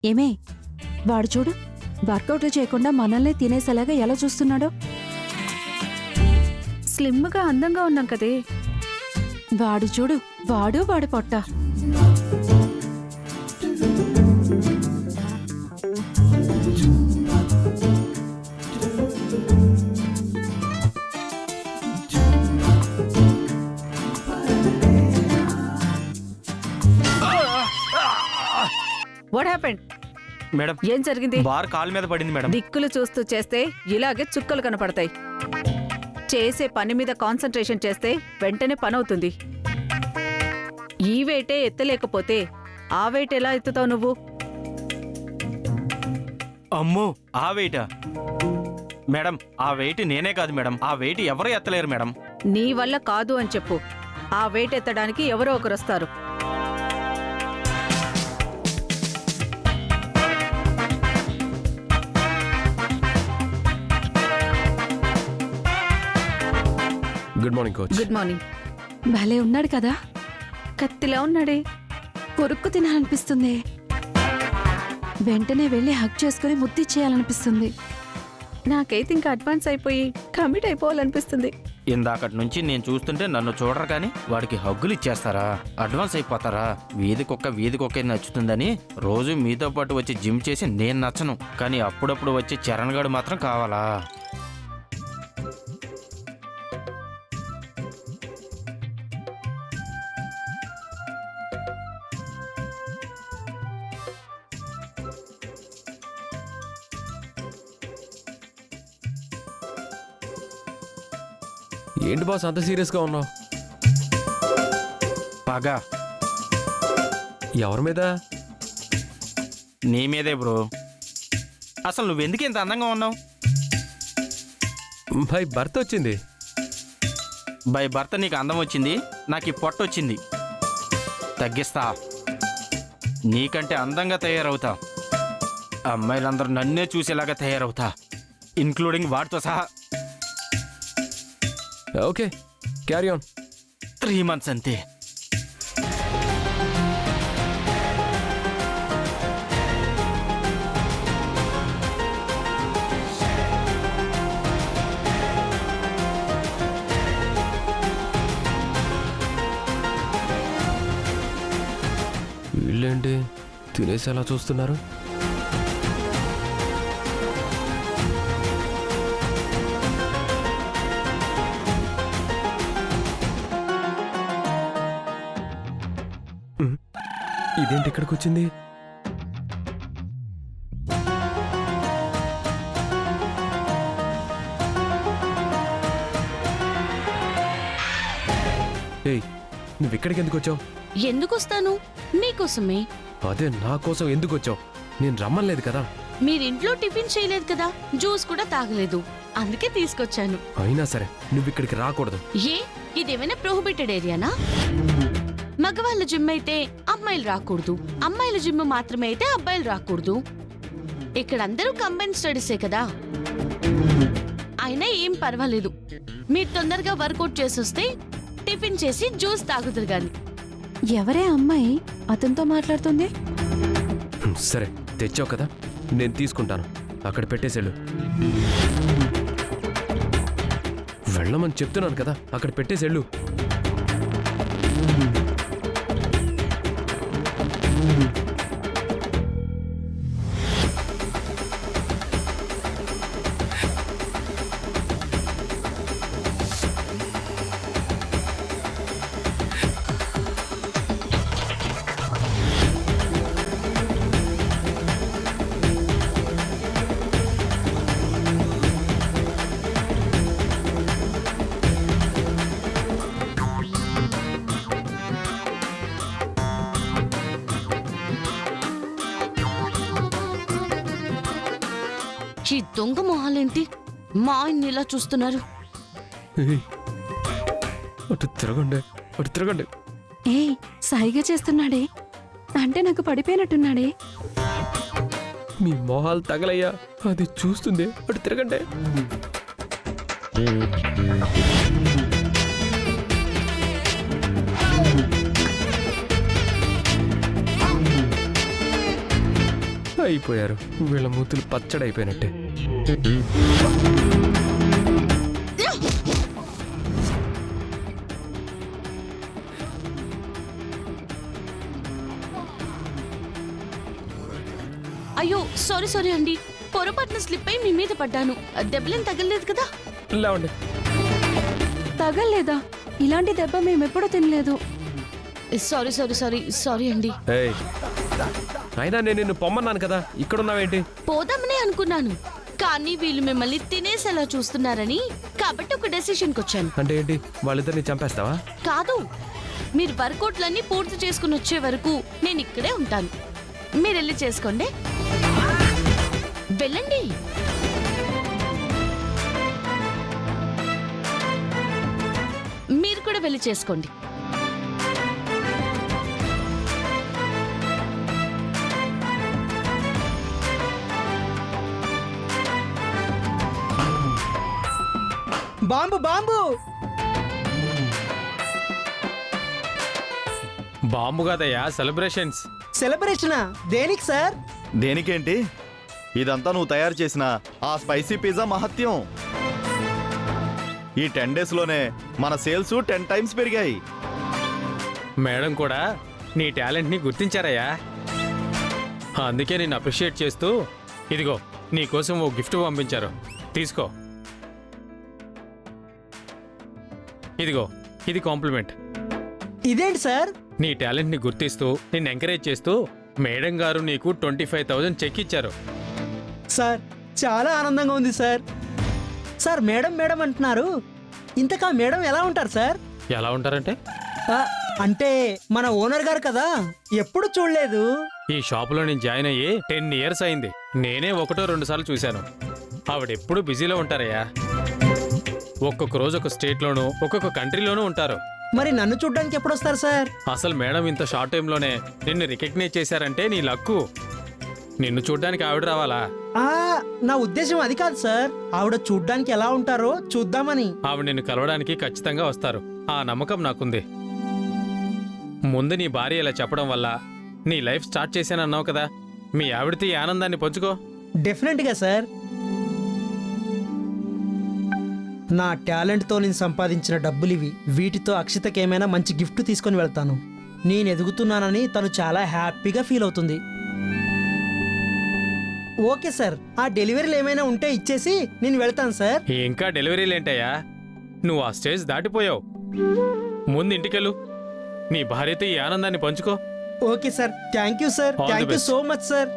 ఏమే, వాడు చూడు వర్కౌట్లు చేయకుండా మనల్ని తినేసేలాగా ఎలా చూస్తున్నాడో. స్లిమ్గా అందంగా ఉన్నాం కదే. వాడు చూడు, వాడి పొట్ట. What happened? మేడం, ఏం జరిగింది? బార్ కాలు మీద పడింది మేడం. దిక్కులు చూస్తూ చేస్తే ఇలాగే చుక్కలు కనపడతాయి. చేసే పని మీద కాన్సంట్రేషన్ చేస్తే వెంటనే పనవుతుంది. ఈ వెయిటే ఎత్తలేకపోతే ఆ వెయిట్ ఎలా ఎత్తుతావు నువ్వు? అమ్మో, ఆ వెయిటా? మేడం, ఆ వెయిట్ నేనే కాదు మేడం, ఆ వెయిట్ ఎవరు ఎత్తలేరు మేడం. నీ వల్ల కాదు అని చెప్పు. ఆ వెయిట్ ఎత్తడానికి ఎవరో ఒకరు వస్తారు. Good morning coach. Good morning. భలే ఉన్నాడు కదా, కత్తిలా ఉన్నాడే. కొరుక్కు తినాలనిపిస్తుంది. వెంటనే వెళ్ళి హగ్ చేసుకుని ముద్దిచ్చేయాలనిపిస్తుంది. నాకైతే ఇంకా అడ్వాన్స్ అయిపోయి కమిట్ అయిపోవాలనిపిస్తుంది. ఇందాకటి నుంచి నేను చూస్తుంటే నన్ను చూడరు కానీ వాడికి హగ్గులు ఇచ్చేస్తారా, అడ్వాన్స్ అయిపోతారా? వీధి కుక్క నచ్చుతుందని రోజు మీతో పాటు వచ్చి జిమ్ చేసి నేను నచ్చను, కానీ అప్పుడప్పుడు వచ్చి చరణ్ గడు మాత్రం కావాలా? ఏంటి బాస్ అంత సీరియస్గా ఉన్నావు? పగ ఎవరి మీద? నీ మీదే బ్రో. అసలు నువ్వెందుకు ఇంత అందంగా ఉన్నావు? బై భర్త వచ్చింది. బై భర్త నీకు అందం వచ్చింది, నాకు ఈ పొట్ట వచ్చింది. తగ్గిస్తా, నీకంటే అందంగా తయారవుతా. అమ్మాయిలందరూ నన్నే చూసేలాగా తయారవుతా, ఇన్క్లూడింగ్ వాడితో సహా. Okay, carry on. 3 months అంతే. వీళ్ళేంటి తినేసి ఎలా చూస్తున్నారు? ఇదేంటి ఇక్కడికి వచ్చింది? ఏయ్, నువ్వు ఇక్కడికి ఎందుకు వచ్చావు? ఎందుకొస్తాను? మీకోసమే. అదే నా కోసం ఎందుకు వచ్చావు? నేను రమ్మలేదు కదా. మీరింట్లో టిఫిన్ చేయలేదు కదా, జ్యూస్ కూడా తాగలేదు, అందుకే తీసుకొచ్చాను. అయినా సరే నువ్వు ఇక్కడికి రాకూడదు. ఏ, ఇదేమైనా ప్రొహిబిటెడ్ ఏరియానా? మగవాళ్ళ జిమ్ అయితే అమ్మాయిలు రాకూడదు, అమ్మాయిల జిమ్ మాత్రమే అయితే అబ్బాయిలు రాకూడదు. ఇక్కడ అందరూ కంబైన్ స్టడీసే కదా. అయినా ఏం పర్వాలేదు, మీరు తొందరగా వర్కౌట్ చేసొస్తే టిఫిన్ చేసి జ్యూస్ తాగుతారు గాని. ఎవరే అమ్మాయి అతనితో మాట్లాడుతుంది? సరే తెచ్చావు కదా, నేను తీసుకుంటాను. అక్కడ పెట్టేసేళ్ళు. వెళ్ళమని చెప్తున్నాను కదా, అక్కడ పెట్టేసేళ్ళు. ఈ దొంగ మొహాలేంటి మా ఆయన్ని ఇలా చూస్తున్నారు? ఏయ్, అటు తిరగండి, అటు తిరగండి. ఏయ్, సైగ చేస్తున్నాడే అంటే నాకు పడిపోయినట్టున్నాడే. మీ మొహాలు తగలయ్యా, అది చూస్తుంది. అటు తిరగండి. అయిపోయారు. వీళ్ళ మూతులు పచ్చడైపోయినట్టే. అయ్యో సారీ అండి, పొరపాటున స్లిప్ అయి మీ మీద పడ్డాను. దెబ్బలేం తగలలేదు కదా? లేవండి. తగల్లేదా? ఇలాంటి దెబ్బ మేమెప్పుడూ తినలేదు. సారీ అండి. ఏయ్, అయినా నేను నిన్ను పొమ్మన్నాను కదా, ఇక్కడున్నావేంటి? పోదామనే అనుకున్నాను, కానీ వీళ్ళు మిమ్మల్ని తినేసేలా చూస్తున్నారని కాబట్టి ఒక డెసిషన్కి వచ్చాను. అంటే ఏంటి, వాళ్ళిద్దరిని చంపేస్తావా? కాదు, మీరు వర్కౌట్లన్నీ పూర్తి చేసుకుని వచ్చే వరకు నేను ఇక్కడే ఉంటాను. మీరు వెళ్ళి చేసుకోండి. వెళ్ళండి. మీరు కూడా వెళ్ళి చేసుకోండి. బాంబు బాంబు బాంబు కాదయ్యా, సెలబ్రేషన్స్. సెలబ్రేషనా? దేనికి సార్? దేనికేంటి, ఇదంతా నువ్వు తయారు చేసిన ఆ స్పైసీ పిజ్జా మహత్యం. ఈ 10 డేస్లోనే మన సేల్స్ 10 టైమ్స్ పెరిగాయి. మేడం కూడా నీ టాలెంట్ని గుర్తించారయ్యా. అందుకే నేను అప్రిషియేట్ చేస్తూ ఇదిగో నీకోసం ఓ గిఫ్ట్ పంపించారు, తీసుకో. ఇదిగో ఇది కాంప్లిమెంట్. ఇదేంటి సార్? నీ టాలెంట్ని గుర్తిస్తూ నిన్ను ఎంకరేజ్ చేస్తూ మేడం గారు నీకు 25,000 చెక్ ఇచ్చారు. సార్ చాలా ఆనందంగా ఉంది సార్. సార్ మేడం మేడం అంటున్నారు, ఇంతకా మేడం ఎలా ఉంటారు సార్? ఎలా ఉంటారంటే? ఆ, అంటే మన ఓనర్ గారు కదా, ఎప్పుడు చూడలేదు. ఈ షాపులో నేను జాయిన్ అయ్యి 10 ఇయర్స్ అయింది. నేనే 1-2 సార్లు చూశాను. ఆవిడెప్పుడు బిజీలో ఉంటారయ్యా. ఒక్కొక్క రోజు ఒక స్టేట్లోనూ ఒక్కొక్క కంట్రీలోనూ ఉంటారు. మరి నన్ను చూడ్డానికి ఎప్పుడు వస్తారు సార్? అసలు మేడం ఇంత షార్ట్ టైంలోనే నిన్ను రికగ్నైజ్ చేశారంటే నీ లక్కు. నిన్ను చూడ్డానికి ఆవిడ రావాలా? ఆ, నా ఉద్దేశం అది కాదు సార్, ఆవిడ చూడ్డానికి ఎలా ఉంటారో చూద్దామని. ఆవిడ నిన్ను కలవడానికి ఖచ్చితంగా వస్తారు, ఆ నమ్మకం నాకుంది. ముందు నీ భార్య ఇలా చెప్పడం వల్ల నీ లైఫ్ స్టార్ట్ చేశానన్నావు కదా, మీ ఆవిడతో ఈ ఆనందాన్ని పంచుకో. డెఫినెట్గా సార్. నా టాలెంట్తో నేను సంపాదించిన డబ్బులు ఇవి. వీటితో అక్షితకి ఏమైనా మంచి గిఫ్ట్ తీసుకొని వెళ్తాను. నేను ఎదుగుతున్నానని తను చాలా హ్యాపీగా ఫీల్ అవుతుంది. ఓకే సార్, ఆ డెలివరీలు ఏమైనా ఉంటే ఇచ్చేసి నేను వెళ్తాను సార్. ఇంకా డెలివరీలేంటయ్యా, నువ్వు ఆ స్టేజ్ దాటిపోయావు. ముందు ఇంటికెళ్ళు, నీ భార్యతో ఈ ఆనందాన్ని పంచుకో. Okay sir, thank you sir, All the thank you best. So much sir.